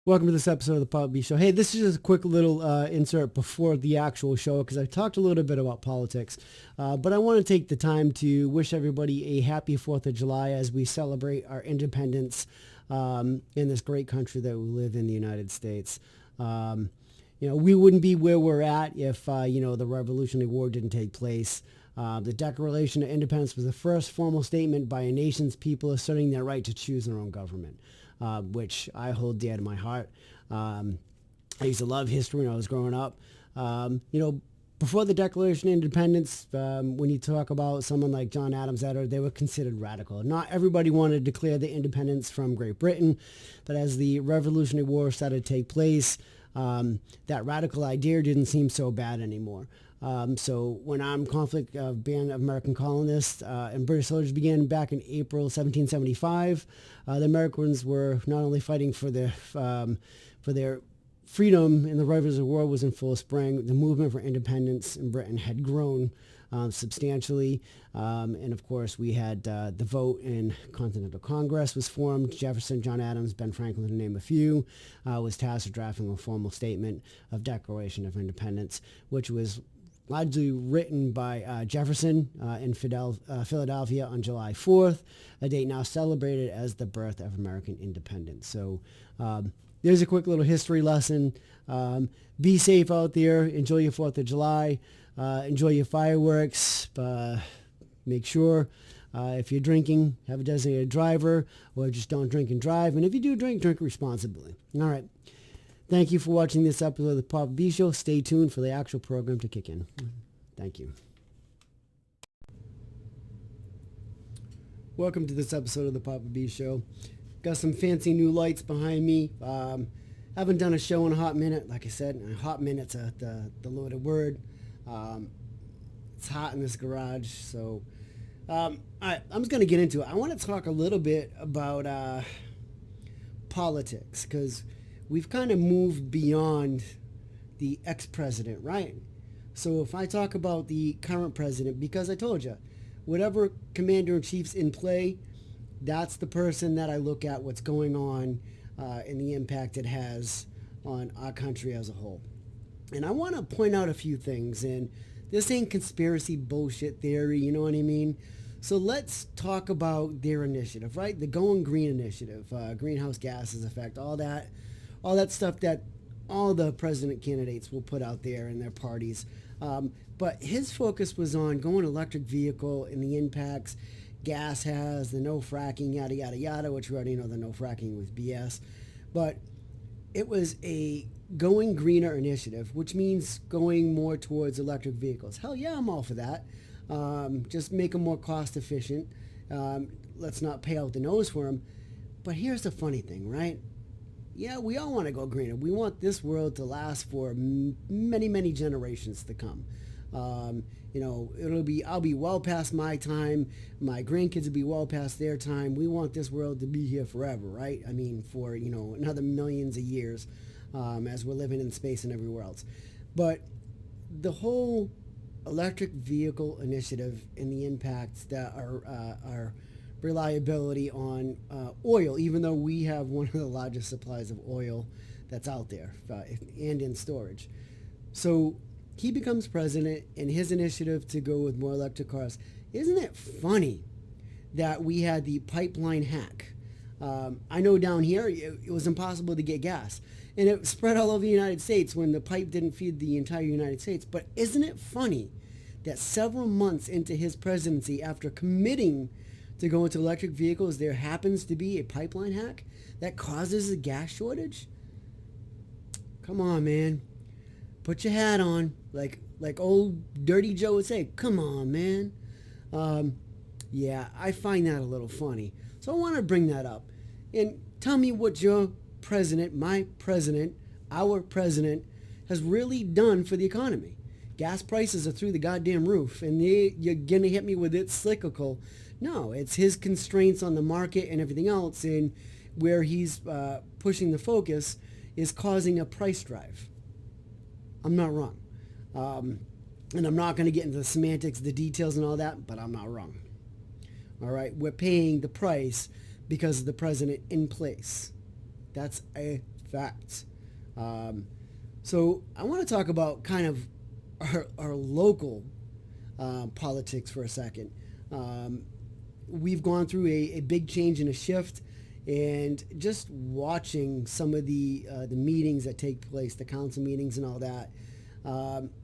Welcome to this episode of the Poppa Show. Hey, this is just a quick little insert before the actual show because I talked a little bit about politics, but I want to take the time to wish everybody a happy 4th of July as we celebrate our independence in this great country that we live in, the United States. We wouldn't be where we're at if, the Revolutionary War didn't take place. The Declaration of Independence was the first formal statement by a nation's people asserting their right to choose their own government. Which I hold dear to my heart. I used to love history when I was growing up. Before the Declaration of Independence, when you talk about someone like John Adams, they were considered radical. Not everybody wanted to declare the independence from Great Britain, but as the Revolutionary War started to take place, that radical idea didn't seem so bad anymore. So when armed conflict began of American colonists and British soldiers began back in April 1775, the Americans were not only fighting for their freedom, and the Revolutionary War was in full spring. The movement for independence in Britain had grown substantially, and of course we had the vote in Continental Congress was formed. Jefferson, John Adams, Ben Franklin, to name a few, was tasked with drafting a formal statement of Declaration of Independence, which was largely written by Jefferson in Philadelphia on July 4th, a date now celebrated as the birth of American independence. So there's a quick little history lesson. Be safe out there. Enjoy your 4th of July. Enjoy your fireworks. Make sure if you're drinking, have a designated driver, or just don't drink and drive. And if you do drink responsibly. All right. Thank you for watching this episode of the Poppa B Show. Stay tuned for the actual program to kick in. Thank you. Welcome to this episode of the Poppa B Show. Got some fancy new lights behind me. Haven't done a show in a hot minute. Like I said, a hot minute's the loaded word. It's hot in this garage. So, all right, I'm just going to get into it. I want to talk a little bit about politics because we've kind of moved beyond the ex-president, right? So if I talk about the current president, because I told you, whatever commander-in-chief's in play, that's the person that I look at what's going on and the impact it has on our country as a whole. And I want to point out a few things, and this ain't conspiracy bullshit theory, you know what I mean? So let's talk about their initiative, right? The Going Green initiative, greenhouse gases effect, all that stuff that all the president candidates will put out there in their parties. But his focus was on going electric vehicle and the impacts gas has, the no fracking, yada, yada, yada, which we already know the no fracking was BS. But it was a going greener initiative, which means going more towards electric vehicles. Hell yeah, I'm all for that. Just make them more cost efficient. Let's not pay out the nose for them. But here's the funny thing, right? Yeah, we all want to go greener. We want this world to last for many, many generations to come. I'll be well past my time. My grandkids will be well past their time. We want this world to be here forever, right? I mean, for, another millions of years as we're living in space and everywhere else. But the whole electric vehicle initiative and the impacts that are reliability on oil, even though we have one of the largest supplies of oil that's out there and in storage. So he becomes president, and his initiative to go with more electric cars. Isn't it funny that we had the pipeline hack? I know down here it was impossible to get gas, and it spread all over the United States when the pipe didn't feed the entire United States. But isn't it funny that several months into his presidency, after committing to go into electric vehicles, there happens to be a pipeline hack that causes a gas shortage? Come on, man. Put your hat on. Like old Dirty Joe would say, come on, man. Yeah, I find that a little funny. So I want to bring that up. And tell me what your president, my president, our president, has really done for the economy. Gas prices are through the goddamn roof, and you're going to hit me with it's cyclical. No, it's his constraints on the market and everything else, and where he's pushing the focus is causing a price drive. I'm not wrong. And I'm not going to get into the semantics, the details and all that, but I'm not wrong. All right, we're paying the price because of the president in place. That's a Facts. Um, so I want to talk about kind of our local politics for a second. Um, we've gone through a big change and a shift, and just watching some of the meetings that take place, the council meetings and all that,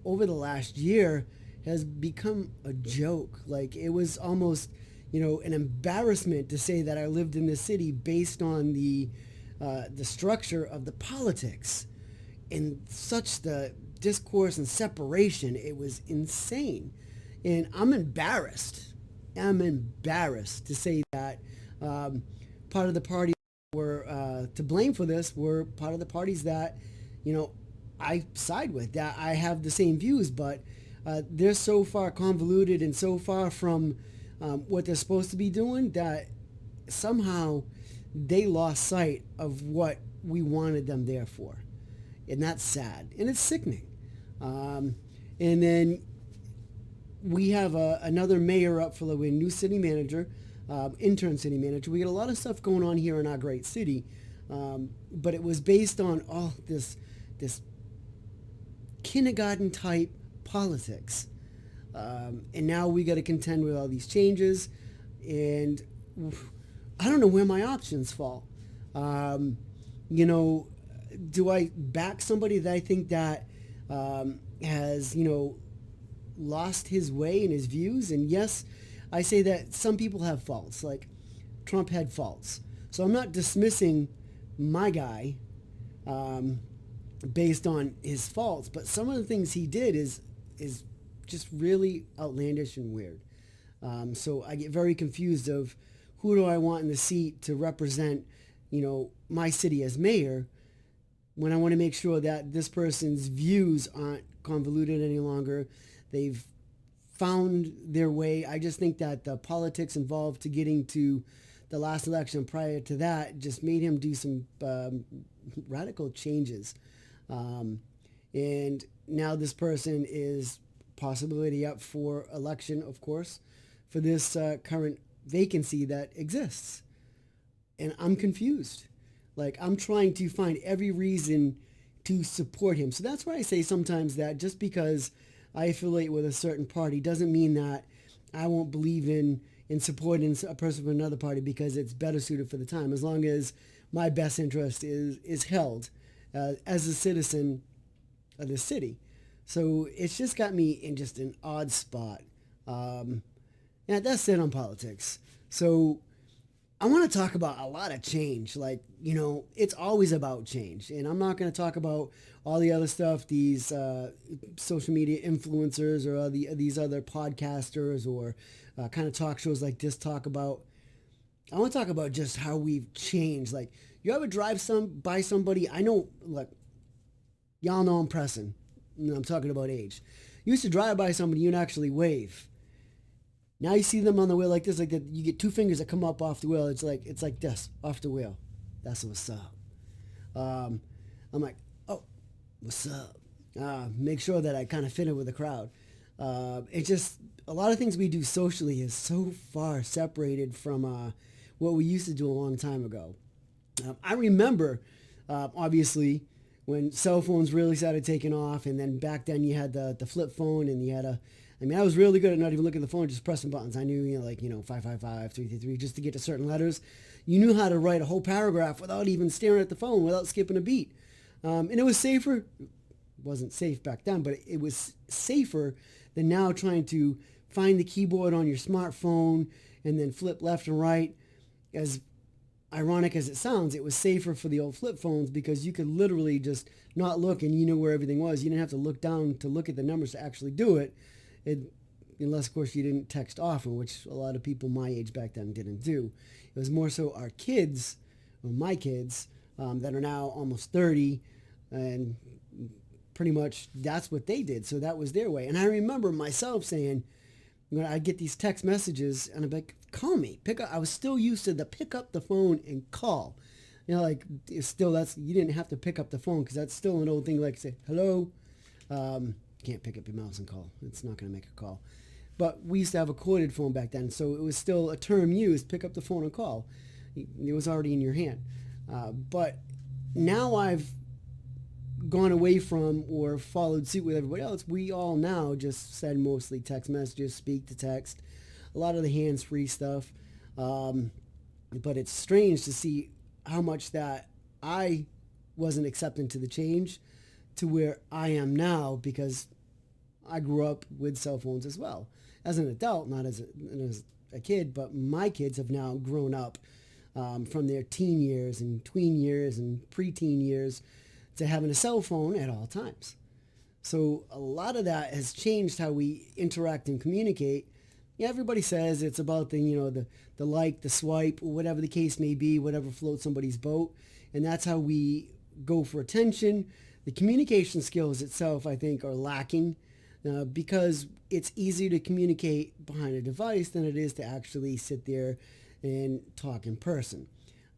over the last year has become a joke. Like, it was almost, an embarrassment to say that I lived in this city based on the structure of the politics and such the discourse and separation. It was insane, and I'm embarrassed. I'm embarrassed to say that part of the party were to blame for this were part of the parties that, I side with, that I have the same views, but they're so far convoluted and so far from what they're supposed to be doing that somehow they lost sight of what we wanted them there for. And that's sad. And it's sickening. And then we have another mayor up for the win, new city manager, intern city manager. We got a lot of stuff going on here in our great city. But it was based on all this kindergarten type politics. And now we got to contend with all these changes. And I don't know where my options fall. Do I back somebody that I think that has, lost his way and his views? And yes, I say that some people have faults, like Trump had faults. So I'm not dismissing my guy based on his faults, but some of the things he did is just really outlandish and weird. So I get very confused of who do I want in the seat to represent, my city as mayor, when I want to make sure that this person's views aren't convoluted any longer. They've found their way. I just think that the politics involved to getting to the last election prior to that just made him do some radical changes. And now this person is possibility up for election, of course, for this current vacancy that exists. And I'm confused. Like, I'm trying to find every reason to support him. So that's why I say sometimes that just because I affiliate with a certain party doesn't mean that I won't believe in supporting a person from another party because it's better suited for the time, as long as my best interest is held as a citizen of the city. So it's just got me in just an odd spot. And that's it on politics. So I want to talk about a lot of change. Like, it's always about change. And I'm not going to talk about all the other stuff, these social media influencers or these other podcasters or kind of talk shows like this talk about. I want to talk about just how we've changed. Like, you ever drive by somebody? I know, look, y'all know I'm pressing. I'm talking about age. You used to drive by somebody, you'd actually wave. Now you see them on the wheel like this, like that. You get two fingers that come up off the wheel. It's like this, off the wheel. That's what's up. I'm like, oh, what's up? Make sure that I kind of fit in with the crowd. It's just a lot of things we do socially is so far separated from what we used to do a long time ago. I remember, obviously, when cell phones really started taking off, and then back then you had the flip phone, and you had I was really good at not even looking at the phone, just pressing buttons. I knew, 555, 333, just to get to certain letters. You knew how to write a whole paragraph without even staring at the phone, without skipping a beat. And it was safer. It wasn't safe back then, but it was safer than now trying to find the keyboard on your smartphone and then flip left and right. As ironic as it sounds, it was safer for the old flip phones because you could literally just not look and you knew where everything was. You didn't have to look down to look at the numbers to actually do it. Unless, of course, you didn't text often, which a lot of people my age back then didn't do. It was more so our kids, or my kids, that are now almost 30, and pretty much that's what they did. So that was their way. And I remember myself saying, I'd get these text messages, and I'd be like, call me. Pick up. I was still used to the pick up the phone and call. You didn't have to pick up the phone because that's still an old thing, like say, hello. Can't pick up your mouse and call. It's not going to make a call. But we used to have a corded phone back then, so it was still a term used, pick up the phone and call. It was already in your hand. But now I've gone away from or followed suit with everybody else. We all now just send mostly text messages, speak to text, a lot of the hands-free stuff. Um, but it's strange to see how much that I wasn't accepting to the change to where I am now, because I grew up with cell phones as well. As an adult, not as a kid, but my kids have now grown up from their teen years and tween years and preteen years to having a cell phone at all times. So a lot of that has changed how we interact and communicate. Yeah, everybody says it's about the like, the swipe, whatever the case may be, whatever floats somebody's boat, and that's how we go for attention. The communication skills itself, I think, are lacking because it's easier to communicate behind a device than it is to actually sit there and talk in person.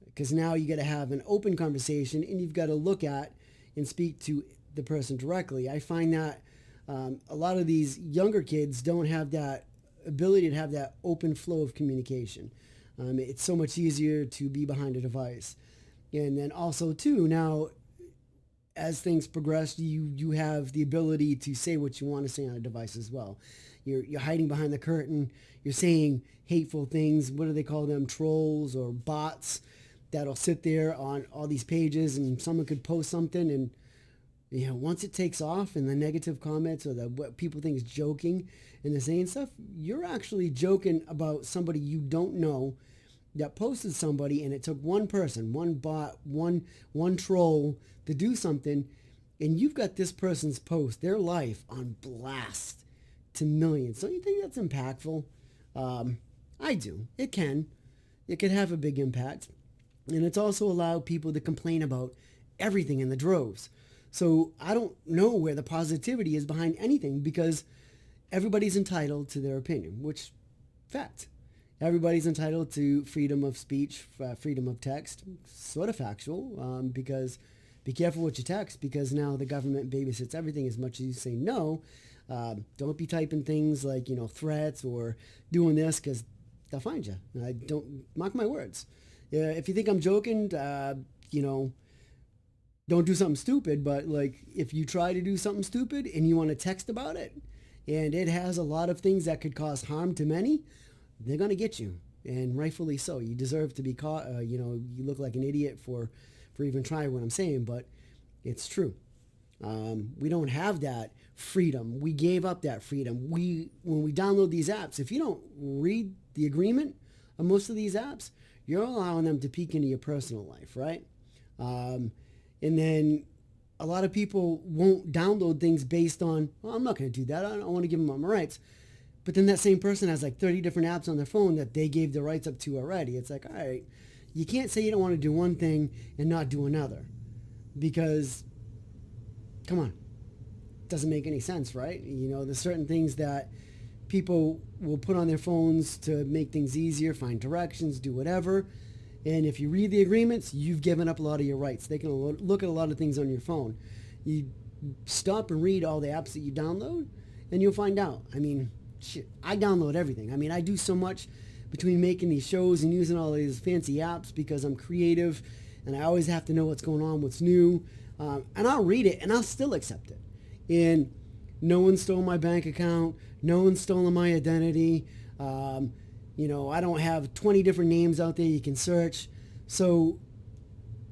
Because now you got to have an open conversation and you've got to look at and speak to the person directly. I find that a lot of these younger kids don't have that ability to have that open flow of communication. It's so much easier to be behind a device. And then also too, now as things progress, you have the ability to say what you want to say on a device as well. You're hiding behind the curtain. You're saying hateful things. What do they call them? Trolls or bots that'll sit there on all these pages, and someone could post something, and once it takes off and the negative comments or what people think is joking and they're saying stuff, you're actually joking about somebody you don't know that posted somebody, and it took one person, one bot, one troll to do something, and you've got this person's post, their life, on blast to millions. Don't you think that's impactful? I do. It can. It could have a big impact. And it's also allowed people to complain about everything in the droves. So I don't know where the positivity is behind anything, because everybody's entitled to their opinion, which, fact. Everybody's entitled to freedom of speech, freedom of text, sort of factual, because be careful what you text, because now the government babysits everything. As much as you say no, don't be typing things like, threats or doing this, because they'll find you. Don't mark my words. If you think I'm joking, don't do something stupid, but like if you try to do something stupid and you want to text about it, and it has a lot of things that could cause harm to many, they're going to get you, and rightfully so. You deserve to be caught. You look like an idiot for even trying what I'm saying, but it's true. We don't have that freedom. We gave up that freedom. When we download these apps, if you don't read the agreement on most of these apps, you're allowing them to peek into your personal life, right? And then a lot of people won't download things based on, well, I'm not going to do that. I don't want to give them all my rights. But then that same person has like 30 different apps on their phone that they gave the rights up to already. It's like, all right, you can't say you don't want to do one thing and not do another, because, come on, it doesn't make any sense, right? There's certain things that people will put on their phones to make things easier, find directions, do whatever. And if you read the agreements, you've given up a lot of your rights. They can look at a lot of things on your phone. You stop and read all the apps that you download, and you'll find out. Shit, I download everything. I do so much between making these shows and using all these fancy apps, because I'm creative and I always have to know what's going on, what's new. And I'll read it and I'll still accept it. And no one stole my bank account. No one's stolen my identity. I don't have 20 different names out there you can search. So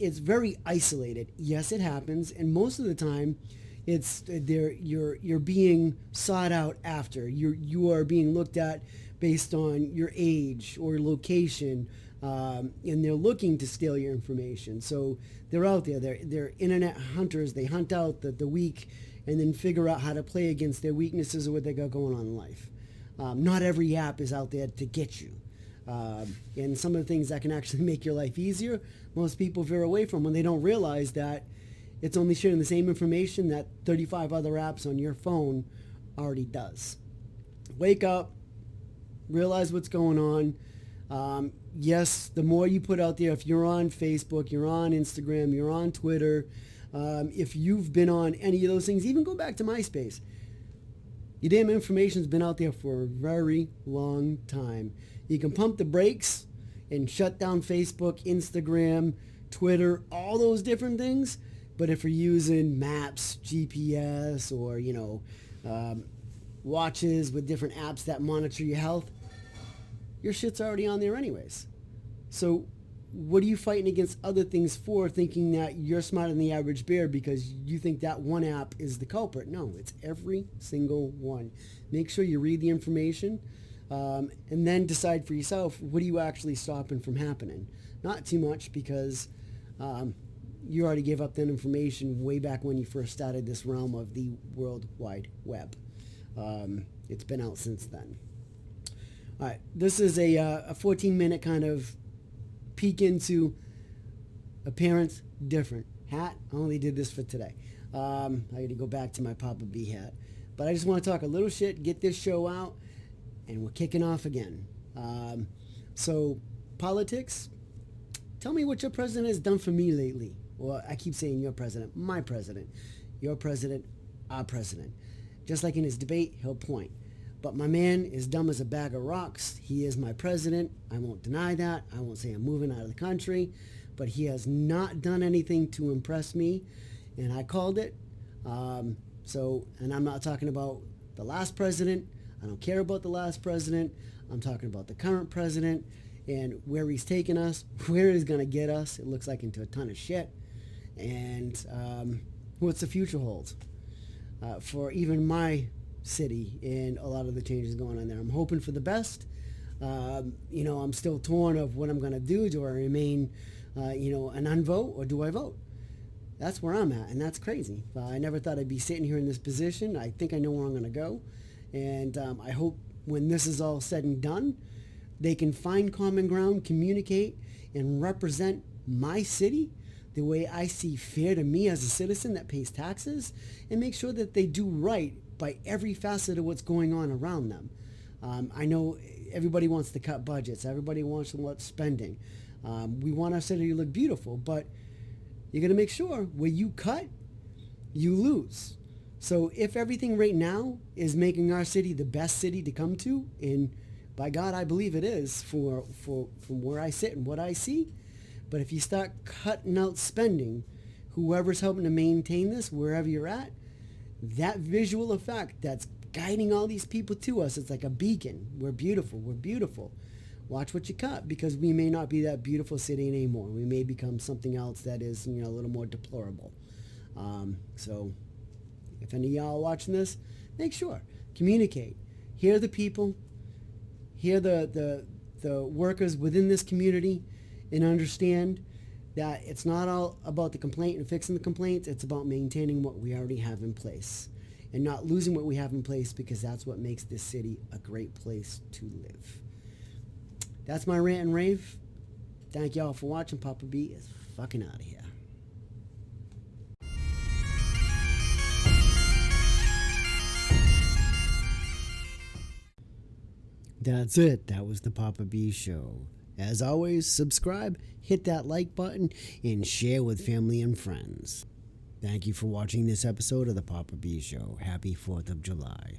it's very isolated. Yes, it happens. And most of the time, you're being sought out after. You are being looked at based on your age or location, and they're looking to steal your information. So they're out there. They're internet hunters. They hunt out the weak and then figure out how to play against their weaknesses or what they got going on in life. Not every app is out there to get you. And some of the things that can actually make your life easier, most people veer away from when they don't realize that it's only sharing the same information that 35 other apps on your phone already does. Wake up, realize what's going on. Yes, the more you put out there, if you're on Facebook, you're on Instagram, you're on Twitter, if you've been on any of those things, even go back to MySpace. Your damn information's been out there for a very long time. You can pump the brakes and shut down Facebook, Instagram, Twitter, all those different things. But if you're using maps, GPS, or, watches with different apps that monitor your health, your shit's already on there anyways. So what are you fighting against other things for, thinking that you're smarter than the average bear because you think that one app is the culprit? No, it's every single one. Make sure you read the information, and then decide for yourself, what are you actually stopping from happening? Not too much, because you already gave up that information way back when you first started this realm of the World Wide Web. It's been out since then. All right, this is a 14-minute kind of peek into appearance different hat. I only did this for today. I got to go back to my Poppa B hat. But I just want to talk a little shit, get this show out, and we're kicking off again. So, politics, tell me what your president has done for me lately. Well, I keep saying your president, my president. Your president, our president. Just like in his debate, he'll point. But my man is dumb as a bag of rocks. He is my president. I won't deny that. I won't say I'm moving out of the country. But he has not done anything to impress me. And I called it. And I'm not talking about the last president. I don't care about the last president. I'm talking about the current president and where he's taking us, where he's going to get us. It looks like into a ton of shit. And what's the future hold for even my city and a lot of the changes going on there. I'm hoping for the best. I'm still torn of what I'm going to do. Do I remain, an unvote, or do I vote? That's where I'm at, and that's crazy. I never thought I'd be sitting here in this position. I think I know where I'm going to go, and I hope when this is all said and done, they can find common ground, communicate, and represent my city the way I see fair to me as a citizen that pays taxes, and make sure that they do right by every facet of what's going on around them. I know everybody wants to cut budgets. Everybody wants to let spending. We want our city to look beautiful, but you're going to make sure where you cut, you lose. So if everything right now is making our city the best city to come to, and by God, I believe it is from where I sit and what I see, but if you start cutting out spending, whoever's helping to maintain this, wherever you're at, that visual effect that's guiding all these people to us, it's like a beacon. We're beautiful. We're beautiful. Watch what you cut, because we may not be that beautiful city anymore. We may become something else that is, a little more deplorable. So if any of y'all are watching this, make sure, communicate. Hear the people. Hear the workers within this community, and understand that it's not all about the complaint and fixing the complaints. It's about maintaining what we already have in place and not losing what we have in place, because that's what makes this city a great place to live. That's my rant and rave. Thank y'all for watching. Poppa B is fucking out of here. That's it. That was the Poppa B Show. As always, subscribe, hit that like button, and share with family and friends. Thank you for watching this episode of the Poppa B Show. Happy 4th of July.